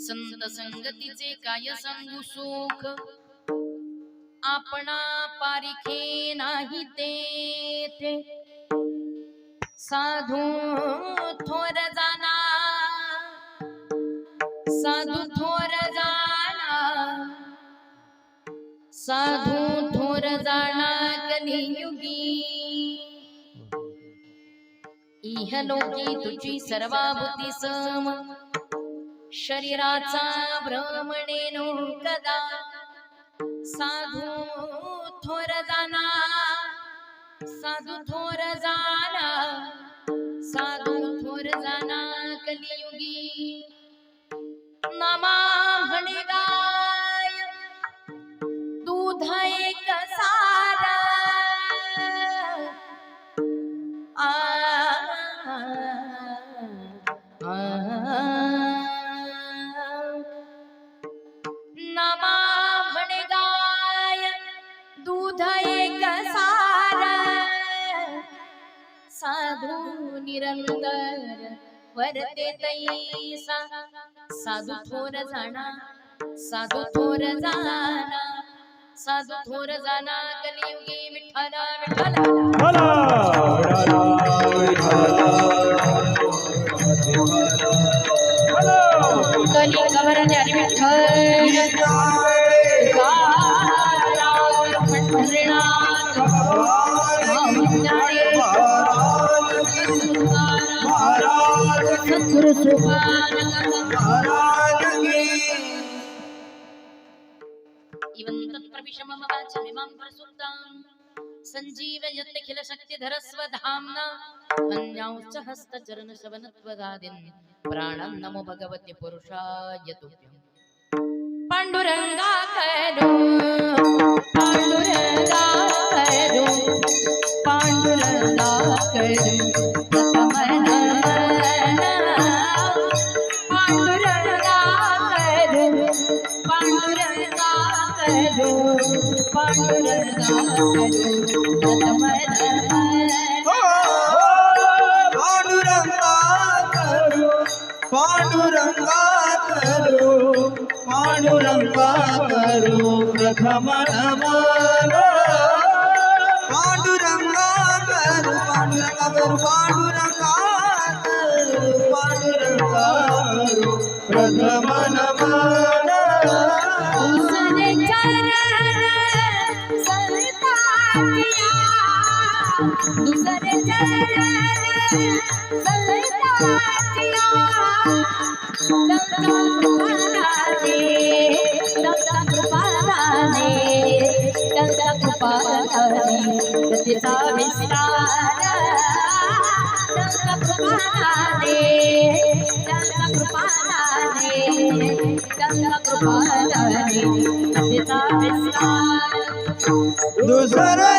संत संगतीचे काय सांगू सुख, आपणा पारिखे नाही तेथे. साधू थोर जाना, साधू थोर जाना, साधू थोर जाना कलियुगी. इहलोकी तुझी सर्वाभूती सम, शरीराचा भ्रमणेनो कदा. साधू थोर जाना, साधू थोर जाना, साधू थोर जाना कलियुगी. नामा म्हणे गाय दूध एक सारा, नामा म्हणे गाय दूध एक सारा. साधू निरंतर वरते तैसा. साधू थोर जाना, साधू थोर जाना, साधू थोर जाना कलियुगी. विठ्ठला विठ्ठला कली कवर न्यारी विठ्ठल सद्गुरु संजीवयत्यखिल शक्तिधर स्वधाम्ना. अन्यांश्च हस्तचरण शवनत्वगादीन् प्राणान् नमो भगवते पुरुषाय तुभ्यम्. पांडुरंगा करो, पांडुरंगा करो, पांडुरंगा करो पांडुरंगा करो, पांडुरंगा करो, पांडुरंगा करो. पांडुरंगा करो, पांडुरंगा करो प्रथम नमन. पांडुरंगा करो, पांडुरंगा करो, पांडुरंगा करो, पांडुरंगा करो प्रथम नमन. दुसरे चरण सलतातिया, दुसरे चरण सलतातिया. दत्ता कृपाने, दत्ता कृपाने गतीचा विस्तार. दत्ता कृपाने, दत्ता कृपाने, दत्ता कृपाने गतीचा विस्तार. दुसरे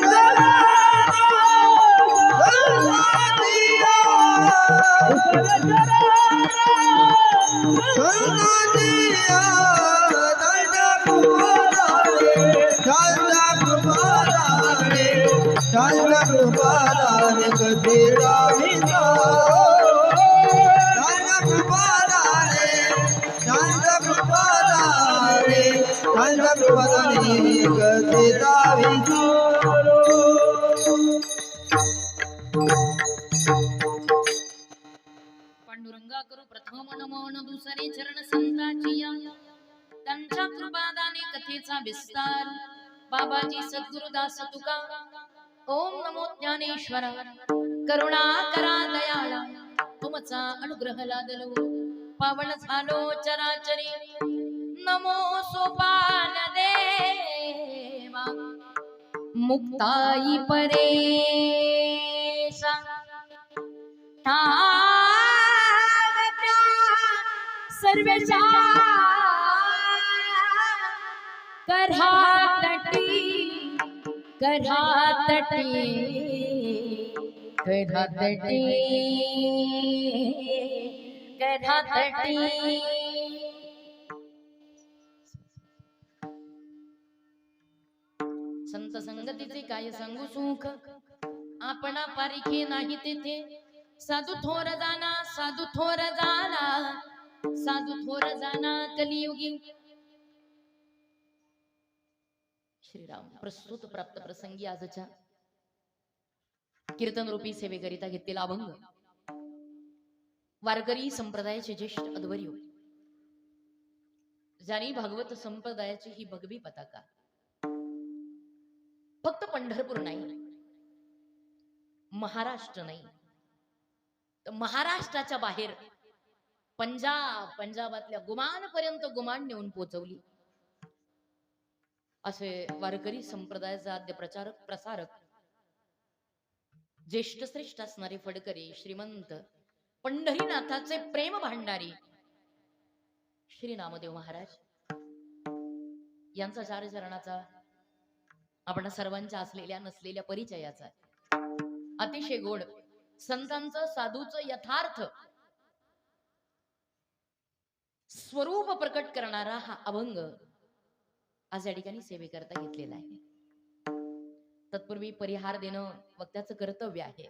पांडुरंगा करू प्रथम नमन, दुसरे चरण संतांचिया. त्यांच्या कृपादाने कथेचा विस्तार. बाबाजी सद्गुरुदास तुका. ओम नमो ज्ञानेश्वर, करुणा करा दयाळा. तुमचा अनुग्रह लादलो, पावन झालो चराचरी. नमो सोपान देवा, मुक्ताई परेशा. सर्वेशा करहातटी, करहातटी, करहातटी, करहातटी. संत संगतीचे काय सांगू सुख, आपणा पारिखे नाही तेथे. साधू थोर जाना, साधू थोर जाना, साधू थोर जाना कलियुगी श्रीराम प्रस्तुत प्राप्त प्रसंगी आजच्या कीर्तन रूपी सेवेकरिता घेतलेला अभंग वारकरी संप्रदायाचे ज्येष्ठ अध्वर्य ज्यांनी भागवत संप्रदायाची ही भगवी पताका फक्त पंढरपूर नाही, महाराष्ट्र नाही, तर महाराष्ट्राच्या बाहेर पंजाबातल्या गुमान पर्यंत गुमान नेऊन पोहोचवली असे वारकरी संप्रदायाचा आद्य प्रचारक प्रसारक ज्येष्ठ श्रेष्ठ असणारे फडकरी श्रीमंत पंढरीनाथाचे प्रेम भांडारी श्री नामदेव महाराज यांचा चार चरणाचा आपण सर्वांच्या असलेल्या नसलेल्या परिचयाचा अतिशय गोड संतांचं साधूचं यथार्थ स्वरूप प्रकट करणारा हा अभंग आज या ठिकाणी सेवेकरता घेतलेला आहे. तत्पूर्वी परिहार देणं वक्त्याचं कर्तव्य आहे.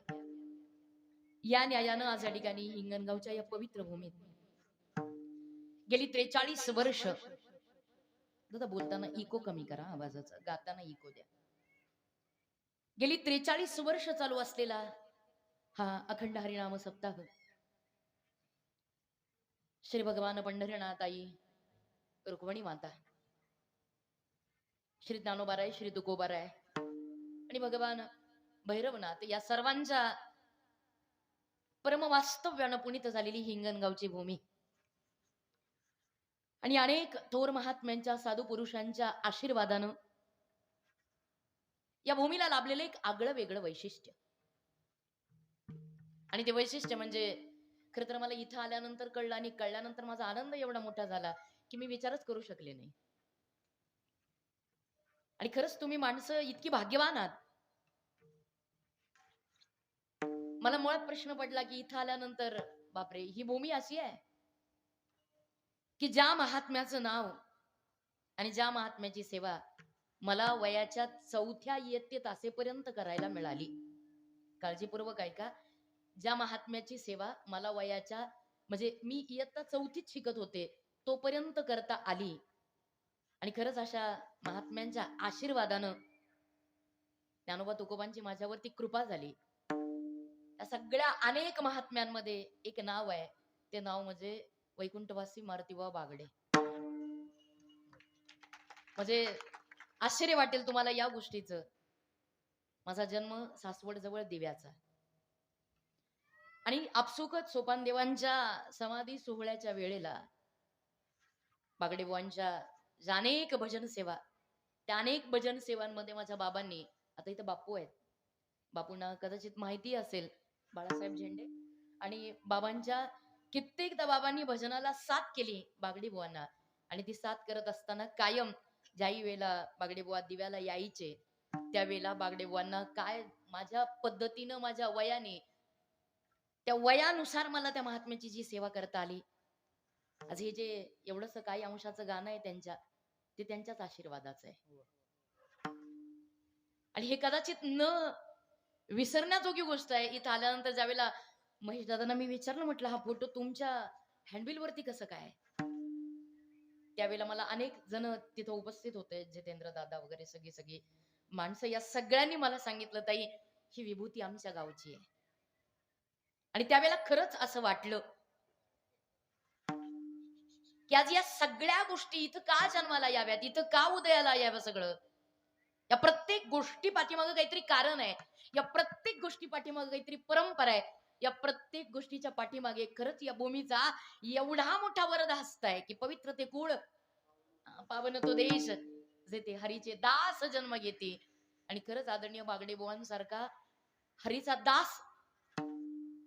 या न्यायानं आज या ठिकाणी हिंगणगावच्या या पवित्र भूमीत गेली 43 वर्ष, दादा बोलताना इको कमी करा आवाजाचा, गाताना इको द्या. गेली 43 वर्ष चालू असलेला हा अखंड हरिनाम सप्ताह श्री भगवान पंढरीनाथ आई, रुक्मिणी माता, श्री ज्ञानोबाराय, श्री तुकोबाराय आणि भगवान भैरवनाथ या सर्वांच्या परमवास्तव्यानं पुनीत झालेली हिंगणगावची भूमी आणि अनेक थोर महात्म्यांच्या साधू पुरुषांच्या आशीर्वादानं या भूमीला लाभलेलं एक आगळं वेगळं वैशिष्ट्य. आणि ते वैशिष्ट्य म्हणजे खरं तर मला इथं आल्यानंतर कळलं आणि कळल्यानंतर माझा आनंद एवढा मोठा झाला की मी विचारच करू शकले नाही. आणि खरंच तुम्ही माणसं इतकी भाग्यवान आहात. मला मुळात प्रश्न पडला की इथं आल्यानंतर बापरे, ही भूमी अशी आहे की ज्या महात्म्याचं नाव आणि ज्या महात्म्याची सेवा मला वयाच्या 4थ्या इयत्तेत असेपर्यंत करायला मिळाली. काळजीपूर्वक ऐका, ज्या महात्म्याची सेवा मला वयाच्या म्हणजे मी इयत्ता 4थीत शिकत होते तोपर्यंत करता आली आणि खरंच अशा महात्म्यांच्या आशीर्वादानं ज्ञानोबा तुकोबांची माझ्यावरती कृपा झाली. या सगळ्या अनेक महात्म्यांमध्ये एक नाव आहे, ते नाव म्हणजे वैकुंठवासी मारुतीबा बागडे. म्हणजे आश्चर्य वाटेल तुम्हाला या गोष्टीचं. माझा जन्म सासवड जवळ दिव्याचा आणि आपसुकच सोपानदेवांच्या समाधी सोहळ्याच्या वेळेला बागडेबुवांच्या ज्या अनेक भजन सेवा, त्या अनेक भजन सेवांमध्ये माझ्या बाबांनी, आता इथं बापू आहेत, बापूंना कदाचित माहिती असेल, बाळासाहेब झेंडे, आणि बाबांच्या कित्येकदा बाबांनी भजनाला साथ केली बागडेबुवांना. आणि ती साथ करत असताना कायम ज्याही वेळेला बागडेबुवा दिव्याला यायचे त्यावेळेला बागडेबुवांना काय माझ्या पद्धतीनं माझ्या वयाने त्या वयानुसार मला त्या महात्म्याची जी सेवा करता आली. आज हे जे एवढंस काही अंशाचं गाणं आहे त्यांच्या, ते त्यांच्याच आशीर्वादाचं आहे. आणि हे कदाचित न विसरण्याजोगी गोष्ट आहे. इथं आल्यानंतर ज्यावेळेला महेश दादांना मी विचारलं, म्हटलं हा फोटो तुमच्या हँडबिल वरती कसं काय, त्यावेळेला मला अनेक जण तिथं उपस्थित होते, जितेंद्र दादा वगैरे सगळी माणसं, या सगळ्यांनी मला सांगितलं, ताई ही विभूती आमच्या गावची आहे. आणि त्यावेळेला खरंच असं वाटलं की आज या सगळ्या गोष्टी इथं का जन्माला याव्यात, इथं का उदयाला यावं. सगळं या प्रत्येक गोष्टी पाठीमागे काहीतरी कारण आहे, या प्रत्येक गोष्टी पाठीमागे काहीतरी परंपरा आहे, या प्रत्येक गोष्टीच्या पाठीमागे खरंच या भूमीचा एवढा मोठा वरद हस्त आहे की पवित्र ते कुळ, पावन तो देश, जेथे हरीचे दास जन्म घेते. आणि खरंच आदरणीय बागडेबुवांसारखा हरीचा दास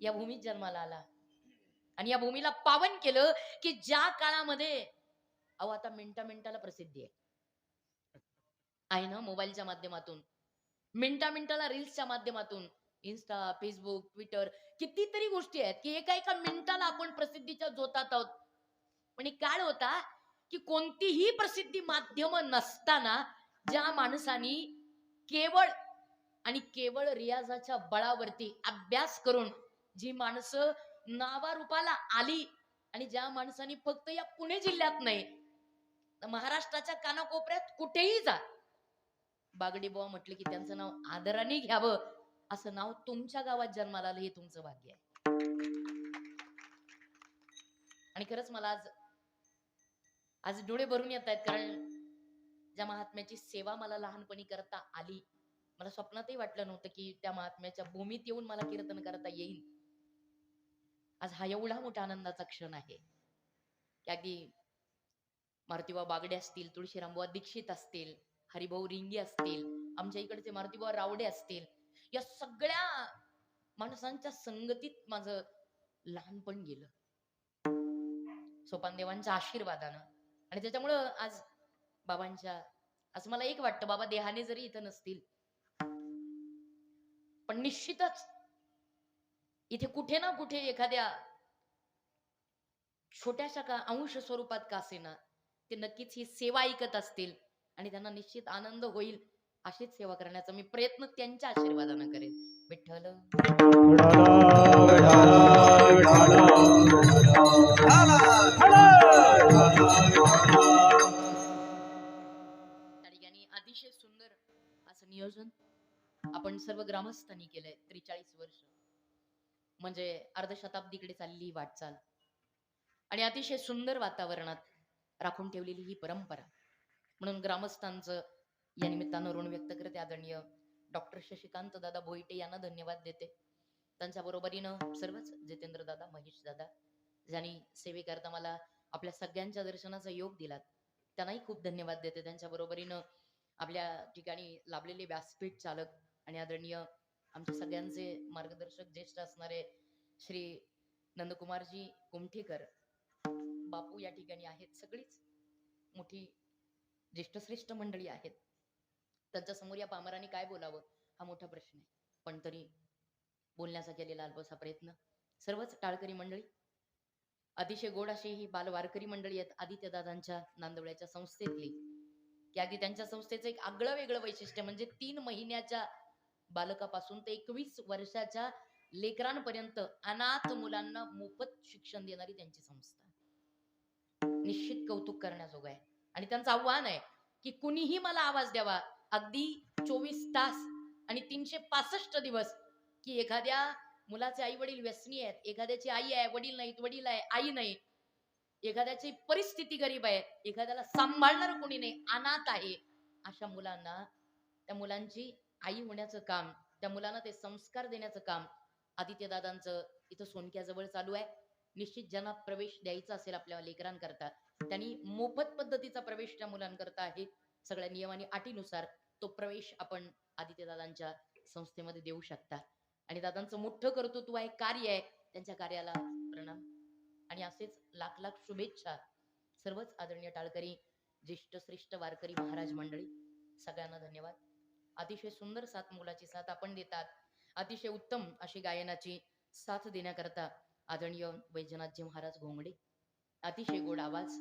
या भूमीत जन्माला आला आणि या भूमीला पावन केलं की ज्या काळामध्ये अहो आता मिनिटाला प्रसिद्धी आहे ना, मोबाईलच्या माध्यमातून, मिनिटाला रील्सच्या माध्यमातून, इन्स्टा, फेसबुक, ट्विटर, कितीतरी गोष्टी आहेत की एका मिनिटाला आपण प्रसिद्धीच्या जोतात आहोत. पण एक काळ होता की कोणतीही प्रसिद्धी माध्यम नसताना ज्या माणसांनी केवळ आणि केवळ रियाजाच्या बळावरती अभ्यास करून जी माणसं नावारूपाला आली आणि ज्या माणसाने फक्त या पुणे जिल्ह्यात नाही तर महाराष्ट्राच्या कानाकोपऱ्यात कुठेही जा, बागडी बुवा म्हटलं की त्यांचं नाव आदराने घ्यावं, असं नाव तुमच्या गावात जन्माला आलं हे तुमचं भाग्य आहे. आणि खरंच मला आज आज डोळे भरून येत आहेत, कारण ज्या महात्म्याची सेवा मला लहानपणी करता आली, मला स्वप्नातही वाटलं नव्हतं की त्या महात्म्याच्या भूमीत येऊन मला कीर्तन करता येईल. आज हा एवढा मोठा आनंदाचा क्षण आहे की अगदी मारुतीबा बागडे असतील, तुळशीरामबुवा दीक्षित असतील, हरिभाऊ रिंगे असतील, आमच्या इकडचे मारुतीबुवा रावडे असतील, या सगळ्या माणसांच्या संगतीत माझं लहानपण गेलं सोपानदेवांच्या आशीर्वादानं. आणि त्याच्यामुळं आज बाबांच्या, असं मला एक वाटतं, बाबा देहाने जरी इथं नसतील पण निश्चितच इथे कुठे ना कुठे एखाद्या छोट्याशा का अंश स्वरूपात का असेना ते नक्कीच ही सेवा ऐकत असतील आणि त्यांना निश्चित आनंद होईल अशीच सेवा करण्याचा मी प्रयत्न त्यांच्या आशीर्वादानं करेन. विठ्ठल त्या ठिकाणी अतिशय सुंदर असं नियोजन आपण सर्व ग्रामस्थांनी केलंय. 43 वर्ष म्हणजे अर्धशताब्दीकडे चाललेली ही वाटचाल आणि अतिशय सुंदर वातावरणात राखून ठेवलेली ही परंपरा, म्हणून ग्रामस्थांचं या निमित्तानं ऋण व्यक्त करते. आदरणीय डॉक्टर शशिकांत दादा भोईटे यांना धन्यवाद देते. त्यांच्या बरोबरीनं सर्वच जितेंद्र दादा, महेश दादा, ज्यांनी सेवेकरता मला आपल्या सगळ्यांच्या दर्शनाचा योग दिलात, त्यांनाही खूप धन्यवाद देते. त्यांच्या बरोबरीनं आपल्या ठिकाणी लाभलेले व्यासपीठ चालक आणि आदरणीय आमच्या सगळ्यांचे मार्गदर्शक ज्येष्ठ असणारे श्री नंदकुमारजी कुमठेकर बापू या ठिकाणी आहेत. सगळीच मोठी ज्येष्ठ श्रेष्ठ मंडळी आहेत. त्यांच्या समोर या पामरांनी काय बोलावं हा मोठा प्रश्न आहे, पण तरी बोलण्याचा केलेला अल्पसा प्रयत्न. सर्वच टाळकरी मंडळी, अतिशय गोड अशी ही बालवारकरी मंडळी आहेत आदित्य दादांच्या नांदवळ्याच्या संस्थेतली, की अगदी त्यांच्या संस्थेचं एक आगळं वेगळं वैशिष्ट्य म्हणजे 3 महिन्याच्या बालकापासून ते 21 वर्षाच्या लेकरांपर्यंत अनाथ मुलांना मोफत शिक्षण देणारी त्यांची संस्था. निश्चित कौतुक करण्याजोगं आहे. आणि त्यांचं आव्हान आहे की कुणीही मला आवाज द्यावा, अगदी 24 तास आणि 365 दिवस, की एखाद्या मुलाचे आई वडील व्यसनी आहेत, एखाद्याची आई आहे वडील नाहीत, वडील आहे आई नाही, एखाद्याची परिस्थिती गरीब आहे, एखाद्याला सांभाळणार कोणी नाही, अनाथ आहे, अशा मुलांना त्या मुलांची आई होण्याचं काम, त्या मुलांना ते संस्कार देण्याचं काम आदित्य दादांचं इथं सोनक्याजवळ चालू आहे. निश्चित ज्यांना प्रवेश द्यायचा असेल आपल्या लेकरांकरता, त्यांनी मोफत पद्धतीचा प्रवेश त्या मुलांकरता आहे. सगळ्या नियम आणि अटीनुसार तो प्रवेश आपण आदित्य दादांच्या संस्थेमध्ये देऊ शकता. आणि दादांचं मोठं कर्तृत्व आहे, कार्य आहे, त्यांच्या कार्याला प्रणाम आणि असेच लाख लाख शुभेच्छा सर्वच आदरणीय टाळकरी ज्येष्ठ श्रेष्ठ वारकरी महाराज मंडळी, सगळ्यांना धन्यवाद. अतिशय सुंदर साथ, मुलाची साथ आपण देतात. अतिशय उत्तम अशी गायनाची साथ देण्याकरता आदरणीय वैजनाथजी महाराज घोंगडे, अतिशय गोड आवाज,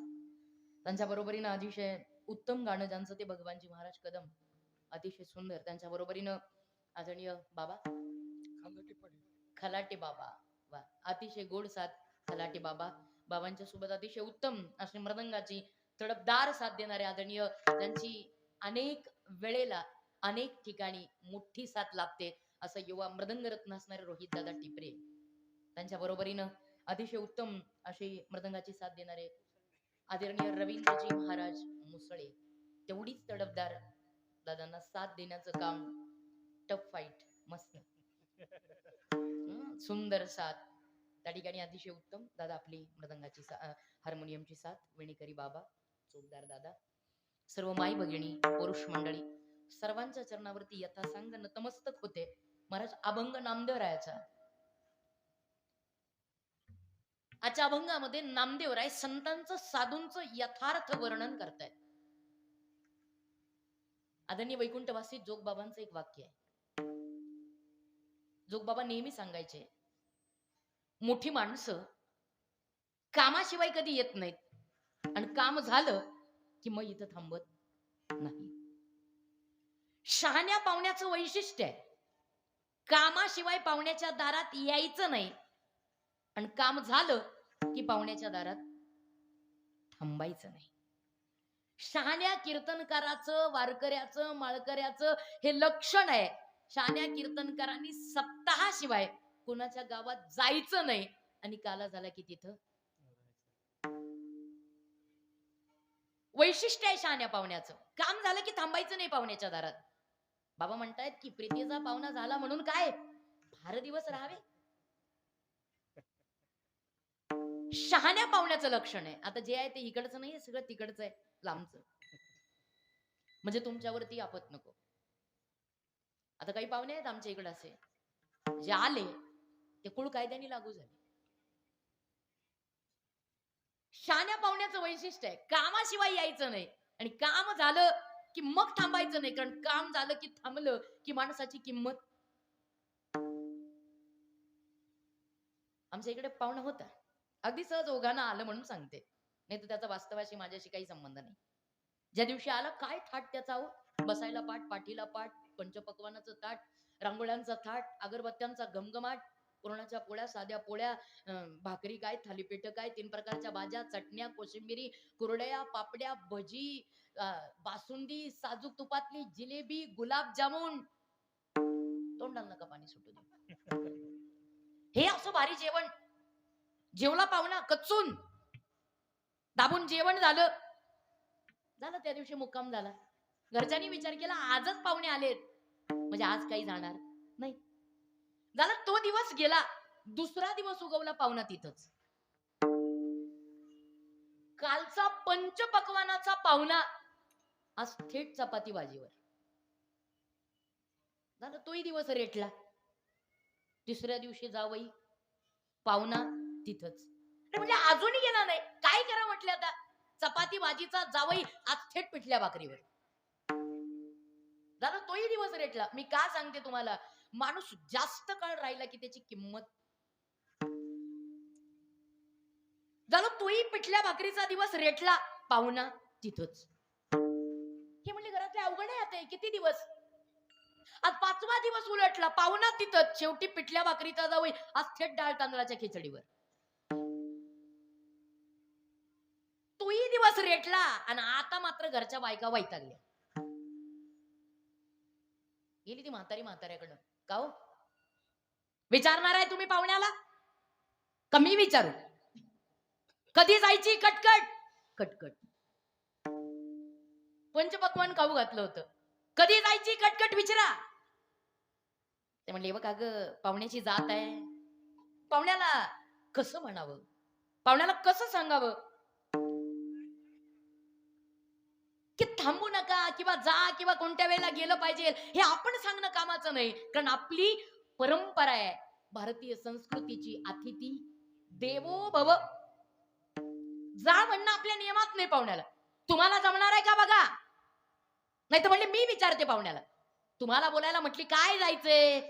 त्यांच्या बरोबरीनं अतिशय उत्तम गाणं ज्यांचं ते भगवानजी महाराज कदम, अतिशय सुंदर. त्यांच्या बरोबरीनं आदरणीय बाबा खलाटे बाबा, वा अतिशय गोड साथ खलाटे बाबा. बाबांच्या सोबत अतिशय उत्तम अशी मृदंगाची तडपदार साथ देणारे आदरणीय, ज्यांची अनेक वेळेला अनेक ठिकाणी मोठी साथ लाभते असं युवा मृदंगरत्न असणारे रोहित दादा टिपरे, त्यांच्या बरोबरीनं अतिशय उत्तम अशी मृदंगाची साथ देणारे आदरणीय रवींद्रजी महाराज मुसळे, तेवढीच तडफदार दादांना साथ देण्याचं काम. टफ फाईट, मस्त सुंदर साथ त्या ठिकाणी अतिशय उत्तम. दादा आपली मृदंगाची हार्मोनियमची साथ वेणीकरी बाबा, चोपदार दादा, सर्व माई भगिनी, पुरुष मंडळी, सर्वांच्या चरणावरती यथासांग नतमस्तक होते. महाराज अभंग नामदेव रायाचा, आजच्या अभंगामध्ये नामदेव राय संतांचं साधूंचं यथार्थ वर्णन करतायत. आदरणीय वैकुंठवासी जोगबाबांचं एक वाक्य आहे. जोगबाबा नेहमी सांगायचे, मोठी माणसं कामाशिवाय कधी येत नाहीत आणि काम झालं की मग इथं थांबत नाही. शहाण्या पाहुण्याचं वैशिष्ट्य आहे, कामाशिवाय पाहुण्याच्या दारात यायचं नाही आणि काम झालं की पाहुण्याच्या दारात थांबायचं नाही. शहाण्या कीर्तनकाराचं, वारकऱ्याचं, माळकऱ्याचं हे लक्षण आहे. शहाण्या कीर्तनकारांनी सप्ताहाशिवाय कुणाच्या गावात जायचं नाही आणि काला झाला की तिथं वैशिष्ट्य आहे शहाण्या पाहुण्याचं. काम झालं की थांबायचं नाही पाहुण्याच्या दारात. बाबा म्हणतायत की प्रीतीचा पाहुणा झाला म्हणून काय फार दिवस राहावे. शहाण्या पाहुण्याचं लक्षण आहे. आता जे आहे ते इकडचं नाही, सगळं तिकडचं आहे, लांबचं. म्हणजे तुमच्यावरती आपत नको. आता काही पाहुणे आहेत आमच्या इकडे असे, जे आले ते कुळ कायद्याने लागू झाले. शहाण्या पाहुण्याचं वैशिष्ट्य आहे कामाशिवाय यायचं नाही आणि काम झालं की मग थांबायचं नाही. कारण काम झालं की थांबलं की माणसाची किंमत. आमच्या इकडे पाहुणा होता, अगदी सहज ओघानं आलं म्हणून सांगते, नाही तर त्याचा वास्तवाशी माझ्याशी काही संबंध नाही. ज्या दिवशी आला काय थाट त्याचा हो, बसायला पाठ, पाठीला पाठ, पंचपक्वानाचं ताट, रांगोळ्यांचा थाट, अगरबत्त्यांचा घमघमाट, पुरणाच्या पोळ्या, साध्या पोळ्या, भाकरी काय, थालीपीठ काय, 3 प्रकारच्या भाज्या, चटण्या, कोशिंबिरी, कुरड्या, पापड्या, भजी, बासुंदी, साजूक तुपातली जिलेबी, गुलाबजामुन. तोंडाला नका पाणी सुटू दे. हे असं भारी जेवण. जेवला पाहुणा कच्चून, दाबून जेवण झालं. झालं त्या दिवशी मुक्काम झाला. घरच्यांनी विचार केला आजच पाहुणे आलेत म्हणजे आज काही जाणार नाही. झालं तो दिवस गेला. दुसरा दिवस उगवला पाहुणा तिथंच. कालचा पंचपक्वानाचा पाहुणा आज थेट चपाती भाजीवर. झालं तोही दिवस रेटला. तिसऱ्या दिवशी जावई पाहुणा तिथंच. म्हणजे अजूनही गेला नाही. काय करा म्हटलं आता, चपाती भाजीचा जावई आज थेट पिठल्या भाकरीवर. झालं तोही दिवस रेटला. मी का सांगते तुम्हाला, माणूस जास्त काळ राहिला की त्याची किंमत. झालं तोही पिठल्या भाकरीचा दिवस रेटला, पाहुणा तिथंच. हे म्हणले घरातले अवघड आहे आता किती दिवस. आज 5वा दिवस उलटला, पाहुणा तिथंच. शेवटी पिठल्या भाकरीचा जावई आज थेट डाळ तांदळाच्या खिचडीवर. तोही दिवस रेटला आणि आता मात्र घरच्या बायका वैतागल्या. गेली ती म्हातारी म्हाताऱ्याकडं, का हो विचारणार आहे तुम्ही पाहुण्याला का मी विचारू? कधी जायची कटकट कटकट. पंचपक्वान खाऊ घातलं होतं, कधी जायची कटकट विचारा. ते म्हणले बघ अगं पाहुण्याची जात आहे, पाहुण्याला कसं म्हणावं, पाहुण्याला कसं सांगावं की थांबू नका किंवा जा किंवा कोणत्या वेळेला गेलं पाहिजे हे आपण सांगणं कामाचं नाही. कारण आपली परंपरा आहे भारतीय संस्कृतीची, अतिथी देवो भव. जा म्हणणं आपल्या नियमात नाही. पाहुण्याला तुम्हाला जमणार आहे का बघा, नाही तर म्हणले मी विचारते पाहुण्याला, तुम्हाला बोलायला म्हटली काय जायचंय,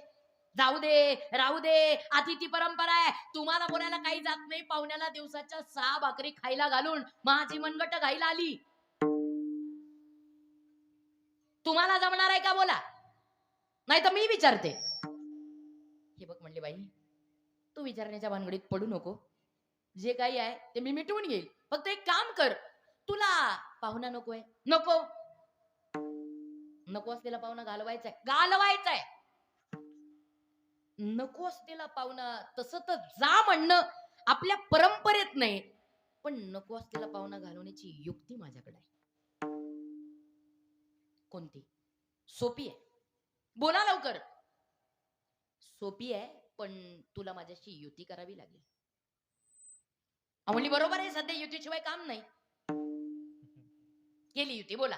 जाऊ दे राहू दे, अतिथी परंपरा आहे. तुम्हाला बोलायला काही जात नाही. पाहुण्याला दिवसाच्या 6 भाकरी खायला घालून माझी मनगट घायला आली. तुम्हाला जमणार आहे का बोला, नाही तर मी विचारते. हे बघ म्हणले बाई तू विचारण्याच्या भानगडीत पडू नको, जे काही आहे ते मी मिटवून घेईल. फक्त एक काम कर, तुला पाहुणा नकोय, नको नको असलेला पाहुणा घालवायचाय, घालवायचाय. नको असलेला पाहुणा तसं तर जा म्हणणं आपल्या परंपरेत नाही, पण नको असलेला पाहुणा घालवण्याची युक्ती माझ्याकडे आहे. कोणती? सोपी आहे, बोला लवकर. सोपी आहे पण तुला माझ्याशी युती करावी लागेल. म्हणली बरोबर आहे, सध्या युतीशिवाय काम नाही. केली युती, बोला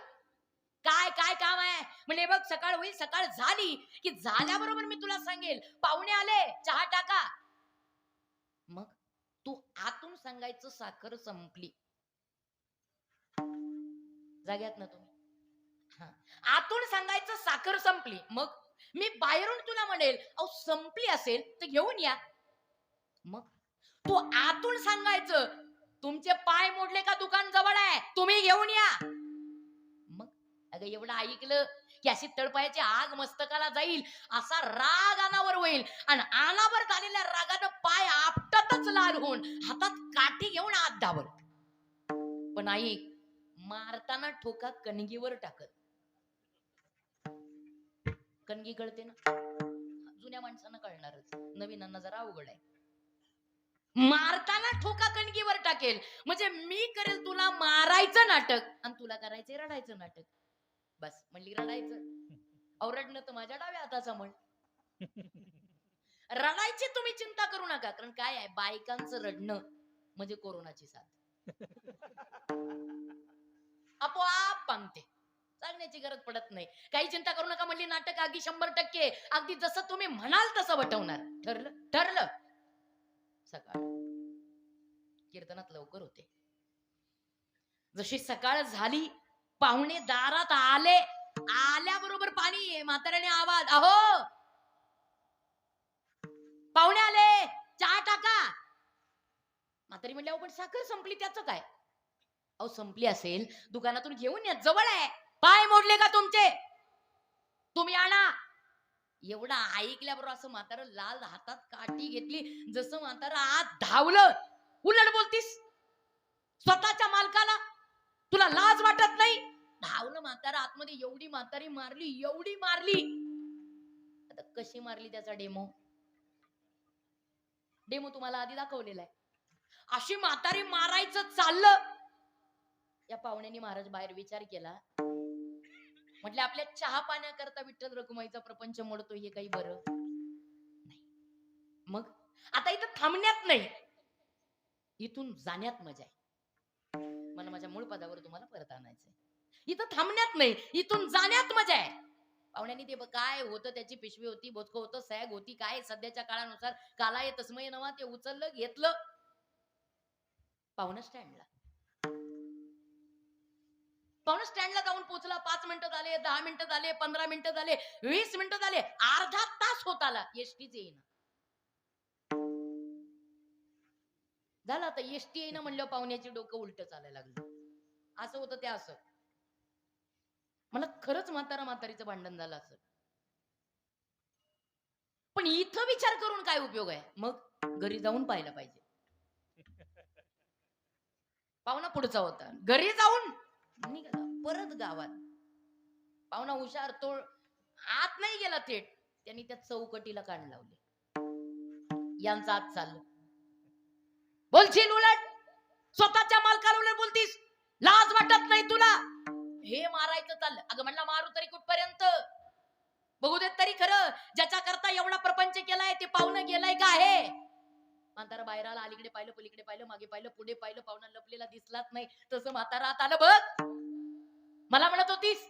काय काय काम आहे. म्हणजे बघ सकाळ होईल, सकाळ झाली की झाल्याबरोबर मी तुला सांगेल पाहुणे आले चहा टाका. मग तू आतून सांगायचं साखर संपली. जाग्यात ना तुम्ही, आतून सांगायचं साखर संपली. मग मी बाहेरून तुला म्हणेल अहो संपली असेल तर घेऊन या. मग तू आतून सांगायचं तुमचे पाय मोडले का दुकान जवळ आहे, तुम्ही घेऊन या. मग अगं एवढं ऐकलं की अशी तळपायाची आग मस्तकाला जाईल, असा राग अनावर होईल आणि अनावर झालेल्या रागानं पाय आपटत फारच लाल होऊन हातात काठी घेऊन आत धावल. पण आई मारताना ठोका कणगीवर टाकत. कणगी कळते ना, जुन्या माणसांना कळणारच, नवीनांना जरा अवघड आहे. मारताना ठोका कणगीवर टाकेल म्हणजे मी करेल तुला मारायचं नाटक आणि तुला करायचंय रडायचं नाटक. बस म्हणली रडायचं. अहो रडणं तर माझ्या डाव्या हाताचा म्हण. रडायची तुम्ही चिंता करू नका, कारण काय आहे, बायकांचं रडणं म्हणजे कोरोनाची साथ. आपोआप पांगते, सांगण्याची गरज पडत नाही. काही चिंता करू नका म्हणली, नाटक अगदी 100% अगदी जसं तुम्ही म्हणाल तसं वटवणार. ठरलं ठरलं. सकाळ कीर्तनात लवकर होते. जशी सकाळ झाली, पाहुणे दारात आले. आल्याबरोबर पाणी, म्हाताऱ्याने आवाज, अहो पाहुणे आले, चहा टाका. म्हातारी म्हणली, अहो पण साखर संपली, त्याचं काय? अहो संपली असेल दुकानातून घेऊन या, जवळ आहे. पाय मोडले का तुमचे? तुम्ही आणा. एवढा ऐकल्याबरोबर असं म्हातारं लाल हातात काठी घेतली, जसं म्हातारं आत धावलं. उलट बोलतीस स्वतःच्या मालकाला, तुला लाज वाटत नाही? धावलं म्हातारं आतमध्ये. एवढी म्हातारी मारली, एवढी मारली. आता कशी मारली त्याचा डेमो तुम्हाला आधी दाखवलेला आहे. अशी म्हातारी मारायचं चाललं. या पाहुण्यानी महाराज बाहेर विचार केला, म्हटले आपल्या चहा पाण्याकरता विठ्ठल रखुमाईचा प्रपंच मोडतो हे काही बरं नाही. मग आता इथं थांबण्यात नाही, इथून जाण्यात मजा आहे. मला माझ्या मूळ पदावर तुम्हाला परत आणायचंय. इथं थांबण्यात नाही, इथून जाण्यात मजा आहे. पाहुण्यांनी ते काय होतं, त्याची पिशवी होती, बोचकं होतं, सॅग होती, काय सध्याच्या काळानुसार कालाय तस्मय नवा, ते उचललं घेतलं. पाहुणा स्टँडला जाऊन पोहोचला. 5 मिनिटं झाले, 10 मिनिटं झाले, 15 मिनिटं झाले, 20 मिनिटं झाले, अर्धा तास होत आला. एसटीच येईना. झालं आता एसटी येईना म्हणलं, पाहुण्याची डोकं उलट चालायला लागलं. असं होतं ते असं. मला खरंच म्हातारीचं भांडण झालं असं. पण इथं विचार करून काय उपयोग आहे? मग घरी जाऊन पाहायला पाहिजे. पाहुणा पुढचा होता, घरी जाऊन निघाला परत गावात. पाहुणा हुशार, तो आत नाही गेला थेट, त्यांनी त्या चौकटीला कान लावले. यांचं आत चाललं. बोलशील उलट, स्वतःच्या मालकाला उलट बोलतीस, लाज वाटत नाही तुला? हे मारायचं चाललं. अगं म्हणला मारू तरी कुठपर्यंत, बघू देत तरी खरं. ज्याच्या करता एवढा प्रपंच केलाय ते पाहुणं गेलाय का आहे? म्हातारा बाहेर आला, अलीकडे पाहिलं, पलीकडे पाहिलं, मागे पाहिलं, पुढे पाहिलं, पाहुणा लपलेला दिसलाच नाही. तसं म्हातारा आत आलं. बघ, मला म्हणत होतीस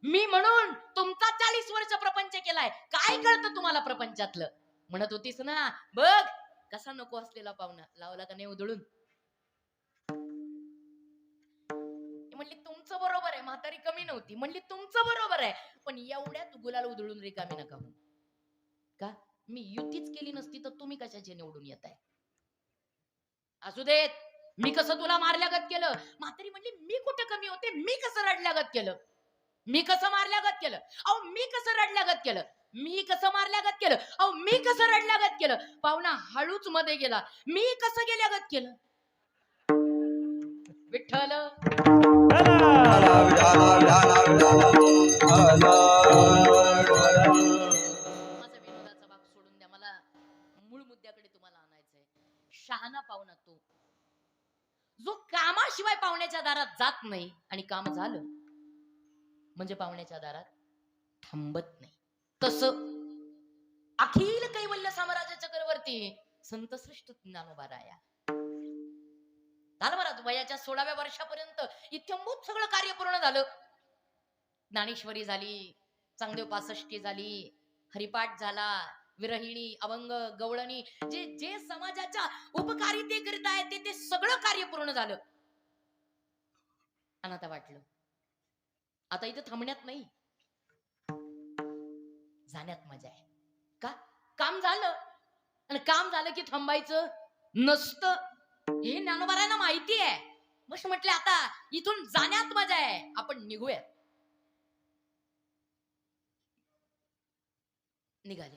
मी म्हणून तुमचा 40 वर्ष प्रपंच केलाय, काय कळतं तुम्हाला प्रपंचातलं? म्हणत होतीस ना. बघ कसा नको असलेला पाहुणा लावला का नाही उधळून. म्हणली तुमचं बरोबर आहे, म्हातारी कमी नव्हती. म्हणली तुमचं बरोबर आहे, पण एवढ्यात गुलाल उधळून रिकामी नका होऊ. का? मी युतीच केली नसती तर तुम्ही कशाचे निवडून येत आहे? असू देत, मी कसं तुला मारल्यागत केलं? म्हातारी म्हणली मी कुठे कमी होते? मी कसं रडल्यागत केलं? मी कसं मारल्यागत केलं? अहो मी कसं रडल्यागत केलं? मी कसं मारल्यागत केलं? अहो मी कसं रडल्यागत केलं? पाहुणा हळूच मध्ये गेला. मी कसं गेल्यागत केलं? विठ्ठल माझा विनोदाचा भाग सोडून द्या, मला मूळ मुद्द्याकडे तुम्हाला आणायचंय. शहाणा पाहुणा तो जो कामाशिवाय पाहुण्याच्या दारात जात नाही, आणि काम झालं म्हणजे पाहुण्याच्या दारात थांबत नाही. तसं अखिल कैवल्य साम्राज्य चक्रवर्ती संत श्रेष्ठ ज्ञानोबा राया झालं बरं. वयाच्या 16व्या वर्षापर्यंत इत्यंभूत सगळं कार्य पूर्ण झालं. ज्ञानेश्वरी झाली, चांगदेव 65 झाली, हरिपाठ झाला, विरहिणी, अभंग, गवळणी, जे जे समाजाच्या उपकारिते करीत आहेत ते सगळं कार्य पूर्ण झालं. आणि आता वाटलं आता इथं थांबण्यात नाही, जाण्यात मजा आहे. का? काम झालं, आणि काम झालं की थांबायचं नसतं हे ज्ञानोबारायांना माहिती आहे. मग म्हटले आता इथून जाण्यात मजा आहे, आपण निघूया. निघाले.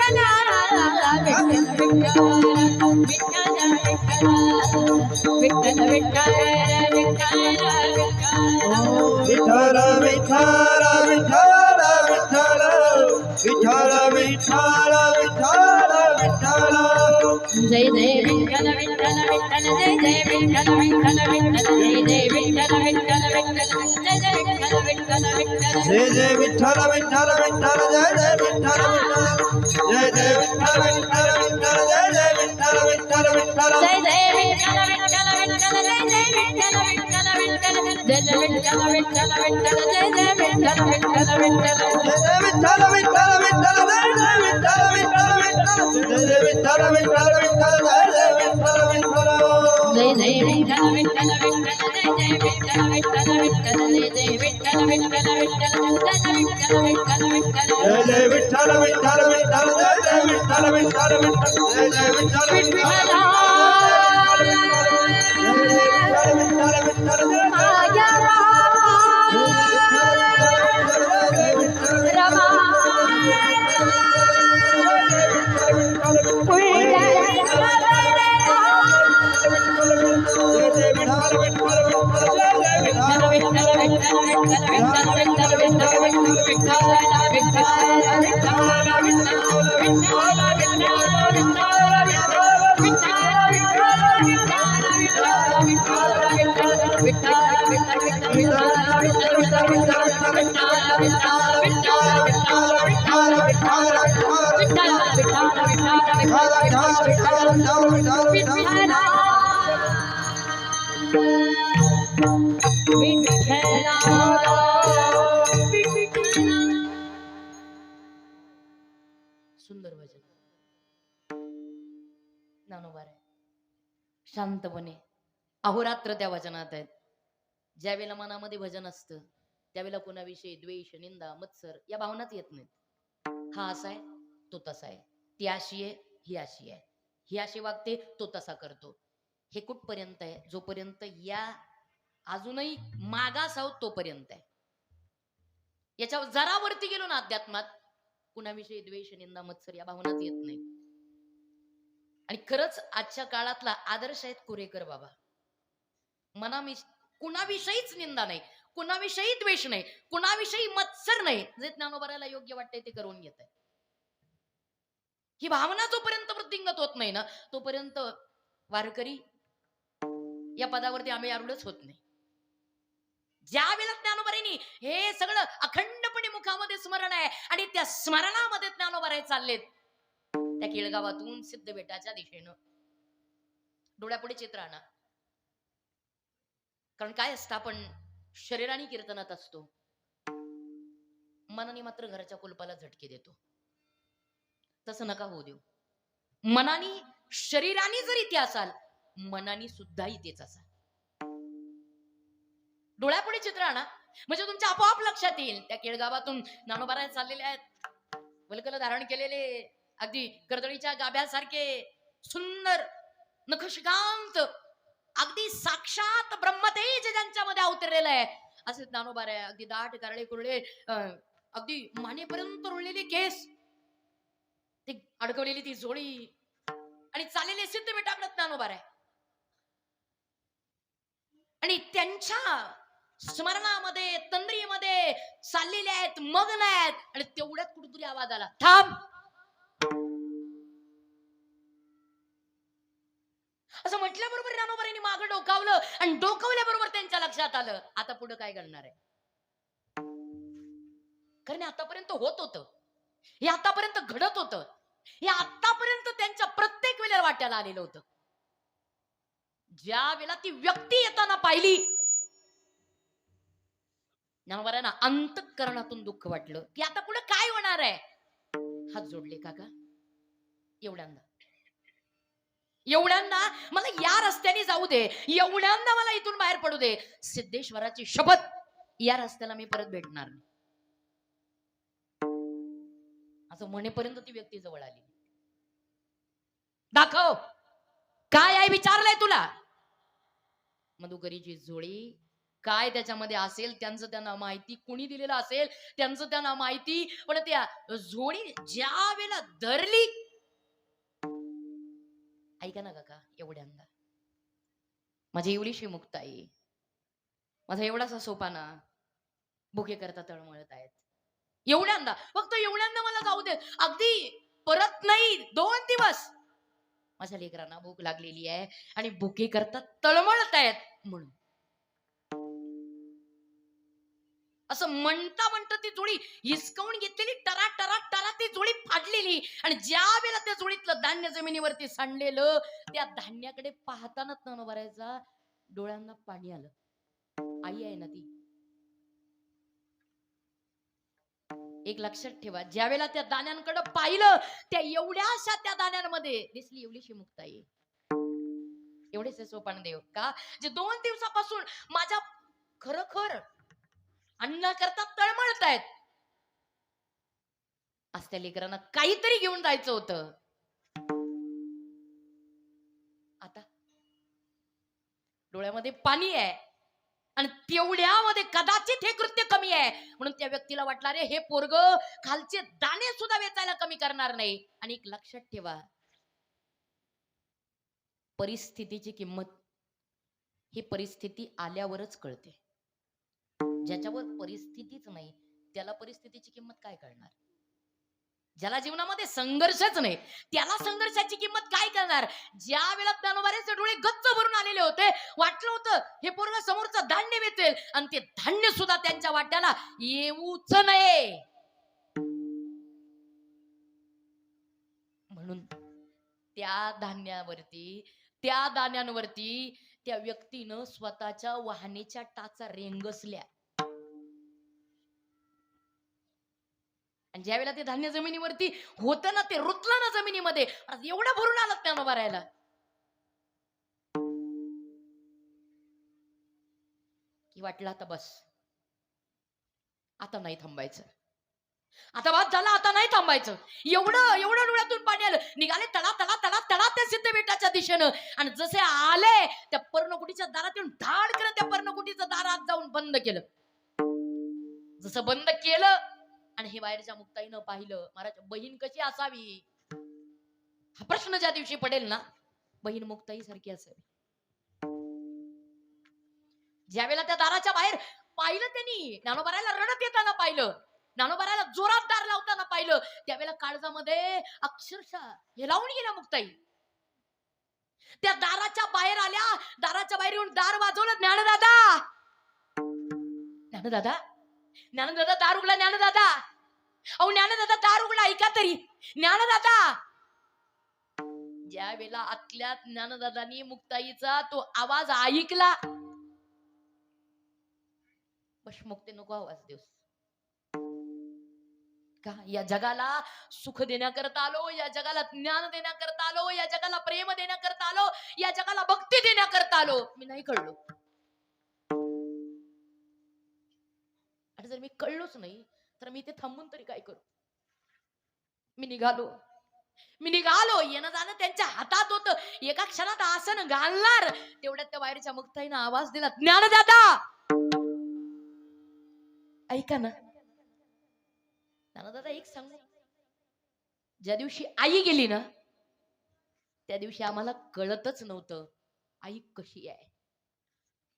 विठ्ठल विठ्ठल विठ्ठल विठ्ठल विठ्ठल विठ्ठल विठ्ठल विठ्ठल जय जय विठ्ठल विठ्ठल विठ्ठल जय जय विठ्ठल विठ्ठल विठ्ठल जय जय विठ्ठल विठ्ठल विठ्ठल जय जय विठ्ठल विठ्ठल विठ्ठल जय जय विठ्ठल विठ्ठल विठ्ठल जय जय विठ्ठल विठ्ठल जय जय विठ्ठल विठ्ठल विठ्ठल जय जय विठ्ठल विठ्ठल विठ्ठल जय जय विठ्ठल विठ्ठल विठ्ठल जय जय विठ्ठल विठ्ठल विठ्ठल जय जय विठ्ठल विठ्ठल विठ्ठल जय जय विठ्ठल विठ्ठल विठ्ठल जय जय विठ्ठल विठ्ठल विठ्ठल जय जय विठ्ठल विठ्ठल विठ्ठल जय जय विठ्ठल विठ्ठल विठ्ठल जय जय विठ्ठल विठ्ठल जय जय विठ्ठल विठ्ठल विठ्ठल जय जय विठ्ठल विठ्ठल विठ्ठल जय जय विठ्ठल विठ्ठल विठ्ठल जय जय विठ्ठल विठ्ठल विठ्ठल जय जय विठ्ठल विठ्ठल विठ्ठल जय जय विठ्ठल विठ्ठल विठ्ठल जय जय विठ्ठल विठ्ठल सुंदर भजन ज्ञानोबा रे शांतपणे अहोरात्र त्या वचनात आहेत. ज्यावेळेला मनामध्ये भजन असतं त्यावेळेला कोणाविषयी द्वेष निंदा मत्सर या भावनाच येत नाहीत. हा असा आहे तो तसा आहे, ती अशी आहे ही अशी आहे, ही अशी वागते तो तसा करतो. हे कुठपर्यंत आहे? जोपर्यंत या अजूनही मागास आहोत तोपर्यंत आहे. याच्या जरा वरती गेलो ना अध्यात्मात कुणाविषयी द्वेष निंदा मत्सर या भावनाच येत नाही. आणि खरंच आजच्या काळातला आदर्श आहेत कुरेकर बाबा. कुणाविषयीच निंदा नाही, कुणाविषयी द्वेष नाही, कुणाविषयी मत्सर नाही. जे ज्ञानोबाला योग्य वाटतंय ते करून घेत आहे. ही भावना जोपर्यंत वृद्धिंगत होत नाही ना तोपर्यंत वारकरी या पदावरती आम्ही आरूढच होत नाही. ज्या वेळेला ज्ञानोबारांनी हे सगळं अखंडपणे मुखामध्ये स्मरण आहे आणि त्या स्मरणामध्ये ज्ञानोबाराय चाललेत त्या केळगावातून सिद्धबेटाच्या दिशेनं डोळ्यापुढे चित्र आणा. कारण काय असतं आपण शरीराने कीर्तनात असतो, मनाने मात्र घराच्या कुलपाला झटके देतो. तसं नका होऊ देऊ. मनाने शरीराने जरी ते असाल मनाने सुद्धा तेच असाल. डोळ्यापुढे चित्र आणा म्हणजे तुमच्या आपोआप लक्षात येईल. त्या केळगावातून ज्ञानोबाराय चाललेले आहेत, वल्कल धारण केलेले, अगदी कर्दळीच्या गाभ्यासारखे सुंदर नखशिकांत, अगदी साक्षात ब्रह्मतेज ज्यांच्यामध्ये अवतरलेलं आहे असे ज्ञानोबाराय. अगदी दाट कारळे कुरळे, अगदी मानेपर्यंत रुळलेले केस, ती अडकवलेली ती जोडी आणि चाललेले सिद्धबेटाकडे ज्ञानोबाराय. आणि त्यांच्या स्मरणामध्ये तंद्रीमध्ये चाललेले आहेत, मग्न आहेत. आणि तेवढ्यात कुठेतरी आवाज आला, थांब. असं म्हटल्याबरोबर ज्ञानोबारांनी मागं डोकावलं आणि डोकावल्याबरोबर त्यांच्या लक्षात आलं आता पुढे काय घडणार आहे. कारण आतापर्यंत होत होतं, हे आतापर्यंत घडत होतं, हे आतापर्यंत त्यांच्या प्रत्येक वेळेला वाट्याला आलेलं होतं. ज्या वेळेला ती व्यक्ती येताना पाहिली ज्ञानोबारांना अंतःकरणातून दुःख वाटलं की आता पुढे काय होणार आहे. हात जोडले, काका एवढ्यांदा मला या रस्त्याने जाऊ दे, एवढ्यांदा मला इथून बाहेर पडू दे. सिद्धेश्वराची शपथ, या रस्त्याला मी परत भेटणार नाही असं म्हणेपर्यंत ती व्यक्ती जवळ आली. दाखव काय आहे विचारलंय तुला. मधुकरीची झोळी काय त्याच्यामध्ये असेल त्यांचं त्यांना माहिती, कुणी दिलेलं असेल त्यांचं त्यांना माहिती. पण त्या झोळी ज्या वेळेला धरली ऐका ना काका, एवढ्यांदा माझी एवढीशी मुक्ताई, माझा एवढासा सोपाना भुके करता तळमळत आहेत. एवढ्यांदा, फक्त एवढ्यांदा मला जाऊ दे. अगदी परत नाही, 2 दिवस माझ्या लेकरांना भूक लागलेली आहे आणि भुके करता तळमळत आहेत म्हणून. असं म्हणता म्हणता ती जोडी हिसकावून घेतलेली, टरा टरा टरा ती जोडी फाडलेली. आणि ज्या वेळेला त्या जोडीतलं धान्य जमिनीवरती सांडलेलं, त्या धान्याकडे पाहतानाच नवरायचा डोळ्यांना पाणी आलं. आई आहे ना ती. एक लक्षात ठेवा, ज्या वेळेला त्या दाण्यांकडे पाहिलं, त्या एवढ्याशा त्या दाण्यांमध्ये दिसली एवढीशी मुक्ताई, एवढेच सोपान देव का, जे 2 दिवसापासून माझ्या खरखर अन्न करता तळमळतायत. आज त्या लेकरांना काहीतरी घेऊन जायचं होतं. आता डोळ्यामध्ये पाणी आहे आणि तेवढ्यामध्ये कदाचित हे कृत्य कमी आहे म्हणून त्या व्यक्तीला वाटलं, अरे हे पोरग खालचे दाणे सुद्धा वेचायला कमी करणार नाही. आणि एक लक्षात ठेवा, परिस्थितीची किंमत ही परिस्थिती आल्यावरच कळते. ज्याच्यावर परिस्थितीच नाही त्याला परिस्थितीची किंमत काय कळणार? ज्याला जीवनामध्ये संघर्षच नाही त्याला संघर्षाची किंमत काय करणार? ज्या वेळेला ज्ञानोबाचे डोळे गच्च भरून आलेले होते, वाटलं होतं हे पोरग समोरचं धान्य वेचेल आणि ते धान्य सुद्धा त्यांच्या वाट्याला येऊच नये. म्हणून त्या दाण्यांवरती त्या व्यक्तीनं स्वतःच्या वाहनेच्या टाचा रेंगसल्या. आणि ज्या वेळेला ते धान्य जमिनीवरती होतं ना, ते रुतलं ना जमिनीमध्ये, एवढं भरून आलं त्यानं भरायला की वाटलं आता बस, आता नाही थांबायचं, आता बाद झाला, आता नाही थांबायचं. एवढं एवढं डोळ्यातून पाणी आलं. निघाले तळा तळा तळा तळा त्या सिद्धबेटाच्या दिशेनं. आणि जसे आले त्या पर्णकुटीच्या दारात येऊन धाड केलं, त्या पर्णकुटीचं दार आत जाऊन बंद केलं. जसं बंद केलं आणि हे बाहेरच्या मुक्ताईनं पाहिलं, महाराज बहीण कशी असावी हा प्रश्न ज्या दिवशी पडेल ना, बहीण मुक्ताई सारखी असावी. ज्या वेळेला त्या दाराच्या बाहेर पाहिलं त्यांनी, ज्ञानोबारायला रडत येताना पाहिलं, ज्ञानोबारायला जोरात दार लावताना पाहिलं, त्यावेळेला काळजामध्ये अक्षरशः हे लावून गेल्या मुक्ताई. त्या दाराच्या बाहेर आल्या, दाराच्या बाहेर येऊन दार वाजवलं, ज्ञानदादा ज्ञानदादा ज्ञानदादा दार उघडा, ज्ञानदादा अहो ज्ञानदादा दार उघडा, ऐका तरी ज्ञानदादा. ज्या वेळेला आतल्या ज्ञानदादांनी मुक्ताईचा तो आवाज ऐकला, बस मुक्ती नको आवाज देऊस का, या जगाला सुख देण्याकरता आलो, या जगाला ज्ञान देण्याकरता आलो, या जगाला प्रेम देण्याकरता आलो, या जगाला भक्ती देण्याकरता आलो. मी नाही कळलो. आणि जर मी कळलोच नाही तर मी इथे थांबून तरी काय करू? मी निघालो, येणं जाणं त्यांच्या हातात होतं. एका क्षणात आसन घालणार तेवढ्यात त्या बाहेरच्या मुक्ताईनं आवाज दिला, ज्ञानदादा ऐका ना. ज्ञानदादा एक सांगू, ज्या दिवशी आई गेली ना, त्या दिवशी आम्हाला कळतच नव्हतं आई कशी आहे.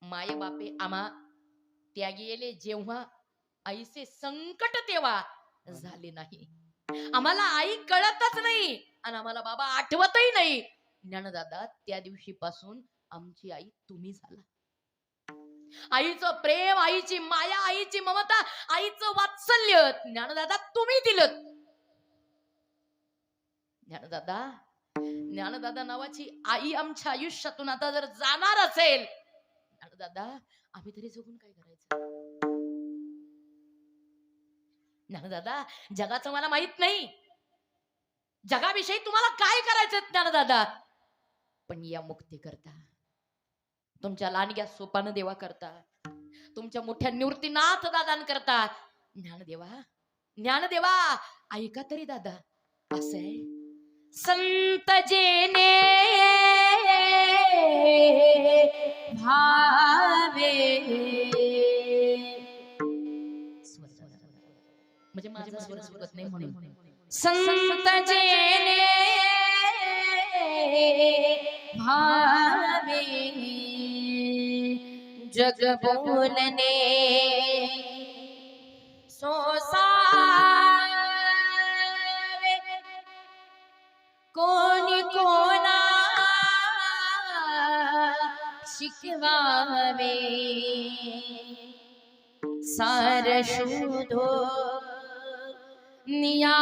माये बापे आम्हा त्यागी गेले, जेव्हा आईचे संकट तेव्हा झाले नाही. आम्हाला आई कळतच नाही आणि आम्हाला बाबा आठवतही नाही. ज्ञानदादा त्या दिवशीपासून आमची आई तुम्ही झाला. आईचं प्रेम, आईची माया, आईची ममता, आईचं वात्सल्य ज्ञानदादा तुम्ही दिलं. ज्ञानदादा नावाची आई आमच्या आयुष्यातून आता जर जाणार असेल, ज्ञानदादा आम्ही तरी जगून काय करायचं? ज्ञानदादा जगाचं मला माहित नाही, जगाविषयी तुम्हाला काय करायचं ज्ञानदादा, पण या मुक्ती करता, तुमच्या लांडग्या सोपान देवा करता, तुमच्या मोठ्या निवृत्तीनाथ दादान करता, ज्ञानदेवा ऐका तरी दादा. असं आहे, संत जेने भावे, म्हणजे माझा स्वर सुरत नाही म्हणून, संत जेने भावे जग बोलने सोसावे कोणी कोणा शिकवावे सार शोधो निया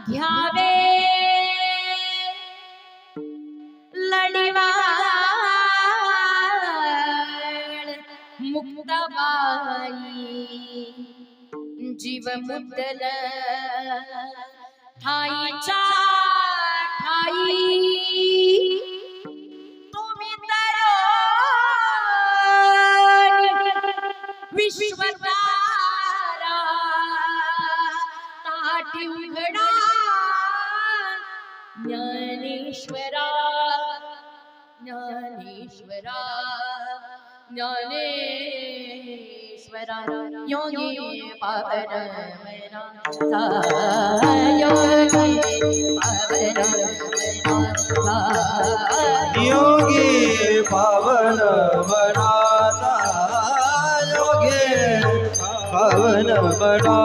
घ्यावे लढवाळ मुक्ताबाई जीव मुद्दल ठाईच्या ठाई तुम्ही तरुणी विश्वतारा ताटी उघडा ज्ञानेश्वरा ज्ञानेश्वरा ज्ञानेश्वरा योगी पावन मना योगी पावन मना योगी पावन मनाता योगी पावन मनाता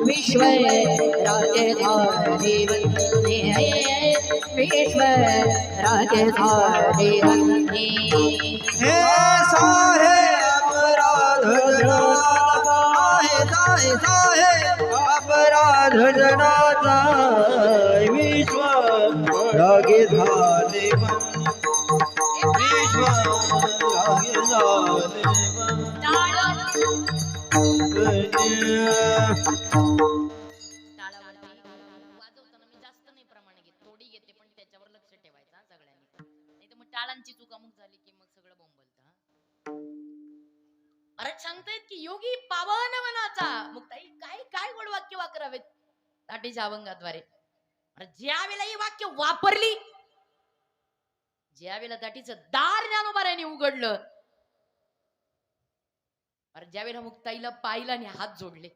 विश्व राजधानी विश्व राजधानी हे साहे अपराध जनाता हे साहे साहे अपराध जनाता विश्व राजधानी विश्व राजधानी वाजवताना मी जास्त नाही प्रमाण घेत थोडी घेते पण त्याच्यावर लक्ष ठेवायचं हा सगळ्यांनी नाही तर मग टाळांची चुकामुक झाली की मग सगळं बोंबलत अरे सांगतायत की योगी पावन मनाचा मुक्ताई काय काय गोड वाक्य वापरावेत ताटीच्या अभंगाद्वारे अरे ज्या वेळेला ही वाक्य वापरली ज्या वेळेला ताटीचं दार ज्ञानोबारायांनी उघडलं अरे ज्या वेळेला मुक्ताईला पाहिलं आणि हात जोडले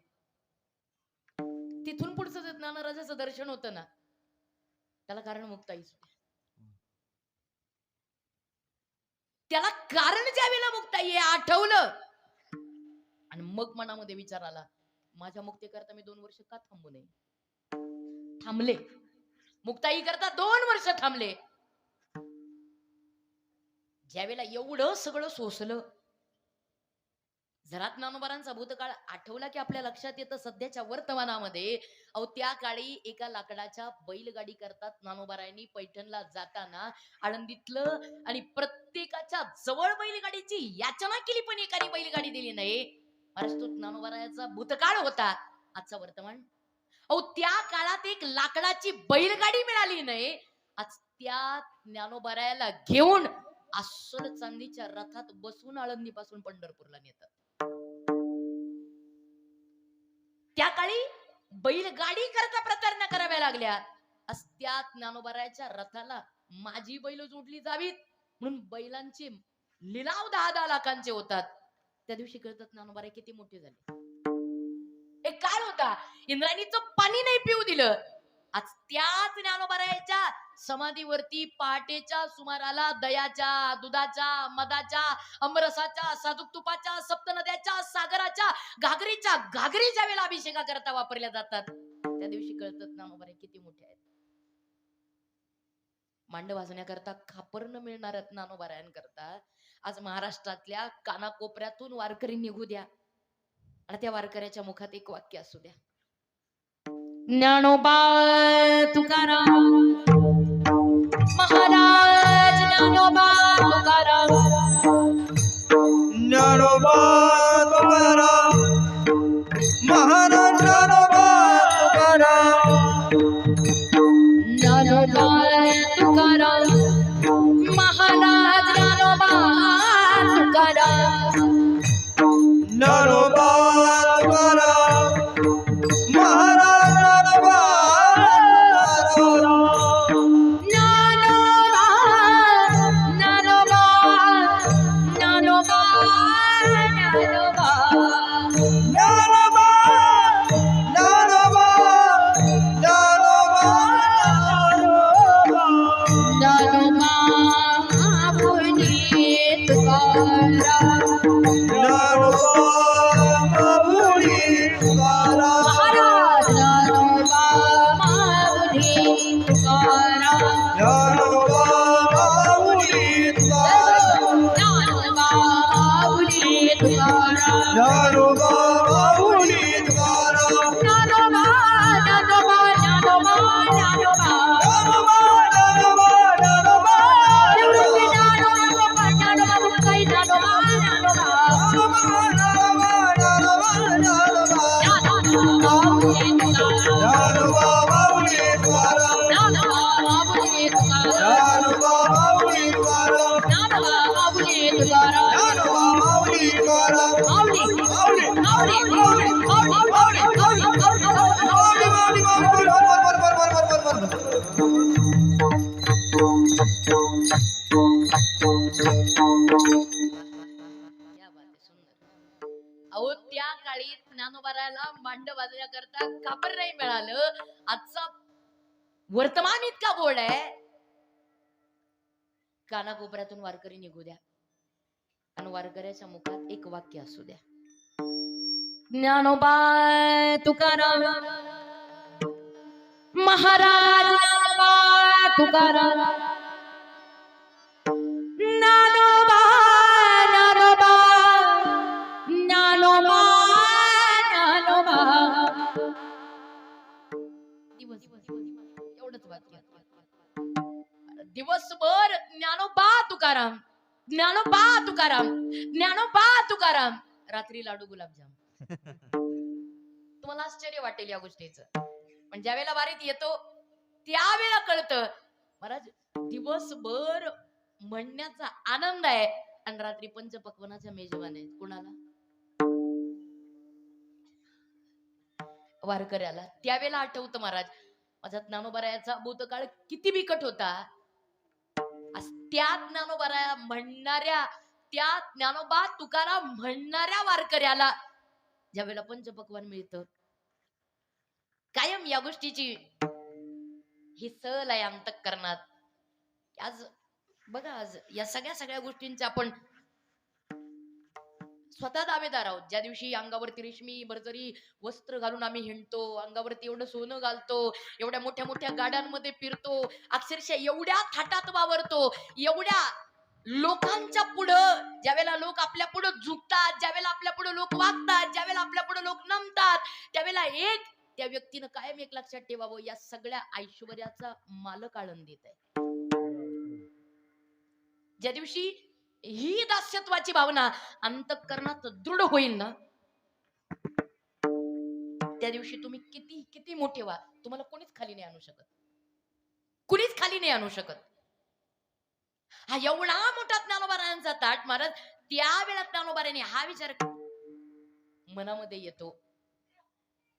तिथून पुढचं ज्ञानराजाचं दर्शन होतं ना त्याला कारण मुक्ताईच त्याला कारण ज्या वेळेला मुक्ताई हे आठवलं आणि मग मनामध्ये विचार आला माझ्या मुक्तीकरता मी 2 वर्ष का थांबू नये थांबले मुक्ताई करता 2 वर्ष थांबले ज्या वेळेला एवढं सगळं सोसलं जरा ज्ञानोबारांचा भूतकाळ आठवला की आपल्या लक्षात येतं सध्याच्या वर्तमानामध्ये अहो त्या काळी एका लाकडाच्या बैलगाडी करतात ज्ञानोबारायांनी पैठणला जाताना आळंदीतलं आणि प्रत्येकाच्या जवळ बैलगाडीची याचना केली पण एकाने बैलगाडी दिली नाही तो ज्ञानोबारायांचा भूतकाळ होता आजचा वर्तमान अहो त्या काळात एक लाकडाची बैलगाडी मिळाली नाही आज त्या ज्ञानोबारायाला घेऊन अस्सल चांदीच्या रथात बसून आळंदी पासून पंढरपूरला नेतात त्या काळी बैलगाडी करता प्रचारणा कराव्या लागल्या त्या ज्ञानोबारायाच्या रथाला माझी बैल जोडली जावीत म्हणून बैलांचे लिलाव 10-10 लाखांचे होतात त्या दिवशी कळतात ज्ञानोबाराय किती मोठे झाले एक काळ होता इंद्रायणीचं पाणी नाही पिऊ दिलं आज त्याच ज्ञानोबारायाच्या समाधीवरती पहाटेच्या सुमाराला दयाच्या दुधाच्या मधाच्या अमरसाच्या साजूक तुपाच्या सप्तनद्याच्या सागराच्या घागरीच्या वेळेला अभिषेका करता वापरल्या जातात त्या दिवशी कळतात ज्ञानोबाराय किती मोठे आहेत मांड वाजण्याकरता खापर न मिळणाऱ्या ज्ञानोबारायांकरता आज महाराष्ट्रातल्या कानाकोपऱ्यातून वारकरी निघू द्या आणि त्या वारकऱ्याच्या मुखात एक वाक्य असू द्या ज्ञानोबा तुकाराम महाराज ज्ञानोबा तुकाराम ज्ञानोबा तुकाराम महाराज ज्ञानोबा तुकाराम ज्ञानोबा तुकाराम महाराज ज्ञानोबा तुकाराम ज्ञानोबा तुकाराम महाराज ज्ञानोबा माऊली तुकाराम महाराज ज्ञानोबा माऊली तुकाराम ज्ञानोबा माऊली तुकाराम ज्ञानोबा माऊली तुकाराम ज्ञानोबा माऊली तुकाराम ज्ञानोबा ज्ञानोबा ज्ञानोबा ज्ञानोबा ज्ञानोबा ज्ञानोबा ज्ञानोबा निवृत्ती ज्ञानोबा ज्ञानोबा मुक्ताई ज्ञानोबा ज्ञानोबा ज्ञानोबा माऊली तुकाराम ज्ञानोबा माऊली तुकाराम ज्ञानोबा माऊली तुकाराम ज्ञानोबा माऊली तुकाराम ज्ञानोबा माऊली तुकाराम माऊली माऊली माऊली माऊली माऊली माऊली माऊली माऊली माऊली अहो त्या काळी ज्ञानोबाराला मांड वाजवण्याकरता कापर नाही मिळालं. आजचा वर्तमान इतका गोड आहे. कानाकोपऱ्यातून वारकरी निघू द्या आणि वारकऱ्याच्या मुखात एक वाक्य असू द्या. ज्ञानोबा तुकाराम महाराज ज्ञानोबा तुकाराम ज्ञानोबा ज्ञानोबा ज्ञानोबा ज्ञानोबा एवढंच वाक्य. दिवसभर ज्ञानोबा तुकाराम ज्ञानोबा तुकाराम ज्ञानोबा तुकाराम. रात्री लाडू गुलाबजाम. तुम्हाला आश्चर्य वाटेल या गोष्टीचं, पण ज्या वेळेला वारीत येतो त्यावेळेला कळतं महाराज दिवसभर म्हणण्याचा आनंद आहे आणि रात्री पंचपक्वानाच्या मेजवान आहेत. कुणाला? वारकऱ्याला. त्यावेळेला आठवतं महाराज माझा ज्ञानोबारायाचा भूतकाळ किती बिकट होता. त्या ज्ञानोबाराया म्हणणाऱ्या, त्या ज्ञानोबा तुकाराम म्हणणाऱ्या वारकऱ्याला ज्या वेळेला पंचपक्वान मिळतं, कायम या गोष्टीची ही सल आहे अंतःकरणात. आज बघा, आज या सगळ्या गोष्टींचे आपण स्वतः दावेदार आहोत. ज्या दिवशी अंगावरती रेशमी भरजरी वस्त्र घालून आम्ही हिंडतो, अंगावरती एवढं सोनं घालतो, एवढ्या मोठ्या मोठ्या गाड्यांमध्ये फिरतो, अक्षरशः एवढ्या थाटात वावरतो, एवढ्या लोकांच्या पुढं ज्यावेळेला लोक आपल्या पुढं झुकतात, ज्यावेळेला आपल्या पुढं लोक वागतात, ज्यावेळेला आपल्या पुढं लोक नमतात, त्यावेळेला त्या व्यक्तीनं कायम एक लक्षात ठेवावं, या सगळ्या ऐश्वर्याचा मालक आनंदित आहे. ज्या दिवशी ही दास्यत्वाची भावना अंतःकरणात दृढ होईल ना, त्या दिवशी तुम्ही किती किती मोठे व्हा, तुम्हाला कोणीच खाली नाही आणू शकत. कुणीच खाली नाही आणू शकत. हा एवढा मोठा ज्ञानोबारायांचा ताट महाराज त्यावेळेला ज्ञानोबारांनी हा विचार मनामध्ये येतो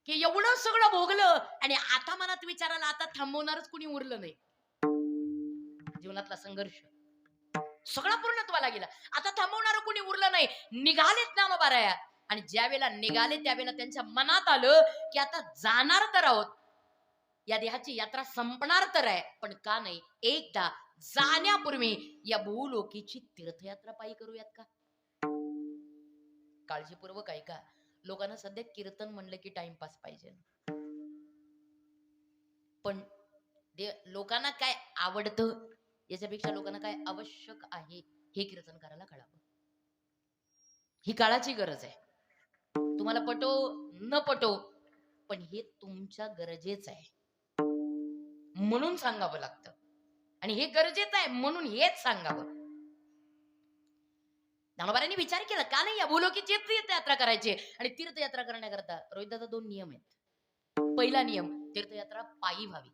की एवढं सगळं भोगलं आणि आता मनात विचारायला आता थांबवणारच कुणी उरलं नाही. जीवनातला संघर्ष सगळा पूर्णत्वाला गेला, आता थांबवणार कोणी उरलं नाही. निघाले ज्ञानोबाराया आणि ज्या वेळेला निघाले त्यावेळेला त्यांच्या मनात आलं की आता जाणार तर आहोत, या देहाची यात्रा संपणार तर आहे, पण का नाही एकदा जाण्यापूर्वी या भूलोकीची तीर्थयात्रा पायी करूयात का? काळजीपूर्वक ऐका. लोकांना सध्या कीर्तन म्हणलं की टाइमपास पाहिजे, पण लोकांना काय आवडतं याच्यापेक्षा लोकांना काय आवश्यक आहे हे कीर्तन करायला कळावं. ही काळाची गरज आहे. तुम्हाला पटो न पटो, पण हे तुमच्या गरजेचं आहे म्हणून सांगावं लागतं, आणि हे गरजेचं आहे म्हणून हेच सांगावं. ज्ञानोबारांनी विचार केला का नाही या भूलोकीची तीर्थयात्रा करायची, आणि तीर्थयात्रा करण्याकरता रोहितदादा 2 नियम आहेत. पहिला नियम, तीर्थयात्रा पायी व्हावी,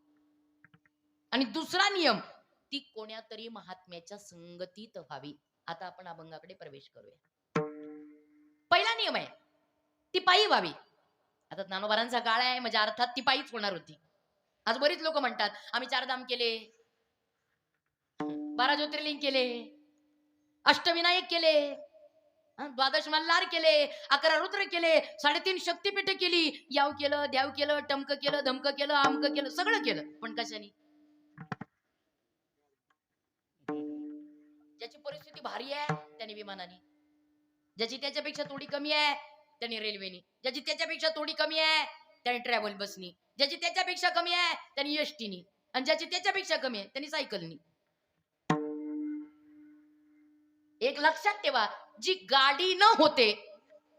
आणि दुसरा नियम, ती कोण्या तरी महात्म्याच्या संगतीत व्हावी. आता आपण अभंगाकडे प्रवेश करूया. पहिला नियम आहे ती पायी व्हावी. आता ज्ञानोबारांचा काळ आहे म्हणजे अर्थात ती पायीच होणार होती. आज बरीच लोक म्हणतात आम्ही 4 धाम केले, 12 ज्योतिर्लिंग केले, अष्टविनायक केले, 12 मल्हार केले, 11 रुद्र केले, 3.5 शक्तिपीठ केली, याव केलं, द्याव केलं, टमक केलं, धमक केलं, आमक केलं, सगळं केलं, पण कशाने? ज्याची परिस्थिती भारी आहे त्याने विमानाने, ज्याची त्याच्यापेक्षा थोडी कमी आहे त्याने रेल्वेनी, ज्याची त्याच्यापेक्षा थोडी कमी आहे त्याने ट्रॅव्हल बसनी, ज्याची त्याच्यापेक्षा कमी आहे त्याने एसटीनी, आणि ज्याची त्याच्यापेक्षा कमी आहे त्यांनी सायकलनी. एक लक्षात ठेवा, जी गाडी न होते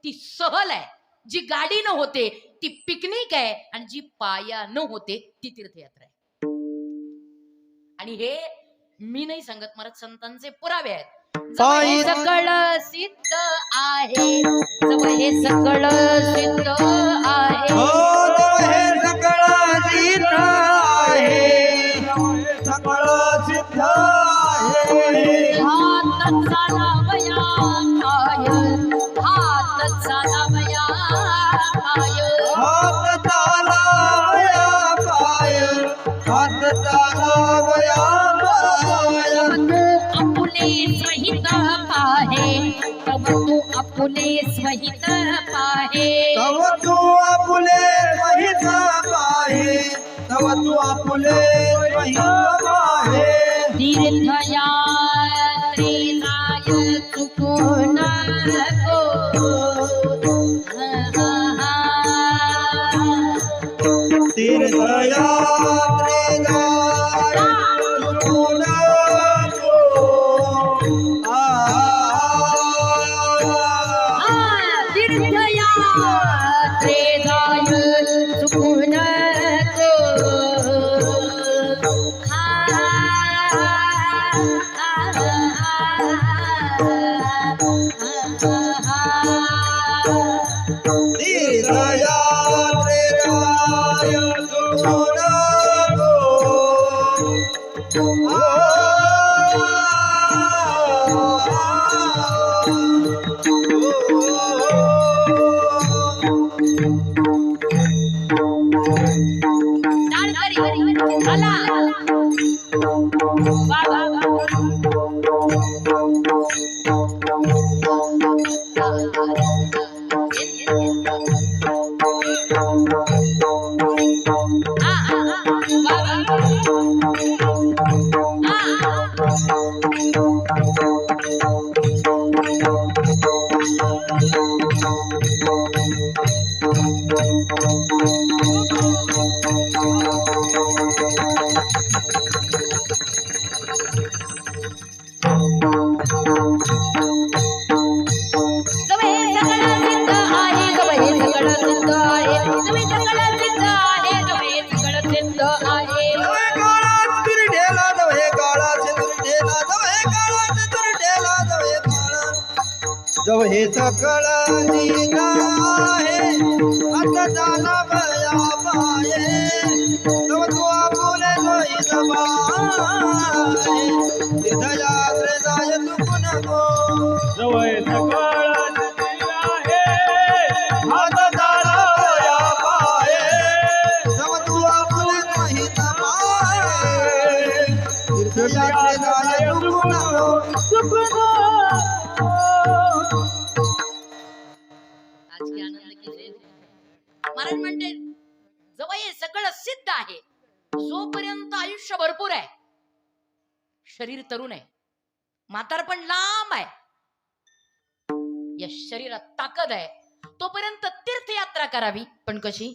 ती सहल आहे, जी गाडी न होते ती पिकनिक आहे, आणि जी पाया न होते ती तीर्थयात्रा आहे. आणि हे मी नाही सांगत, मला संतांचे पुरावे आहेत. जवळ हे सगळं सिद्ध आहे, जवळ हे सगळं सिद्ध आहे, हो जवळ हे सगळं सिद्ध आहे, सगळं सिद्ध आहे. हात चालावया पाय, हात चालावया पाय, हात चालावया पाय, हात चालावया पाय. आपुले सहित पाहे, तव तू आपुले सहित पाहे, तव तू आपुले सहित पाहे, तव तू आपुले सहित पाहे. तीर्थयात्रेला चुकू नको, तीर्थयात्रेला चुकू नको. तीर्थयात्रेला चुकू नको. जव हे सकळ नीला आहे, आता झाला बया पाये, तव तू आपुले सहित पाहे. तीर्थयात्रे जाय चुकू नको. जव हे सकळ नीला आहे, आता झाला बया पाये, तव तू आपुले सहित पाहे. तीर्थयात्रे जाय चुकू नको, चुकू नको. महाराज म्हणते जवळ हे सगळं सिद्ध आहे, जोपर्यंत आयुष्य भरपूर आहे, शरीर तरुण आहे, म्हातारपण लांब आहे, या शरीरात ताकद आहे, तोपर्यंत तीर्थयात्रा करावी. पण कशी?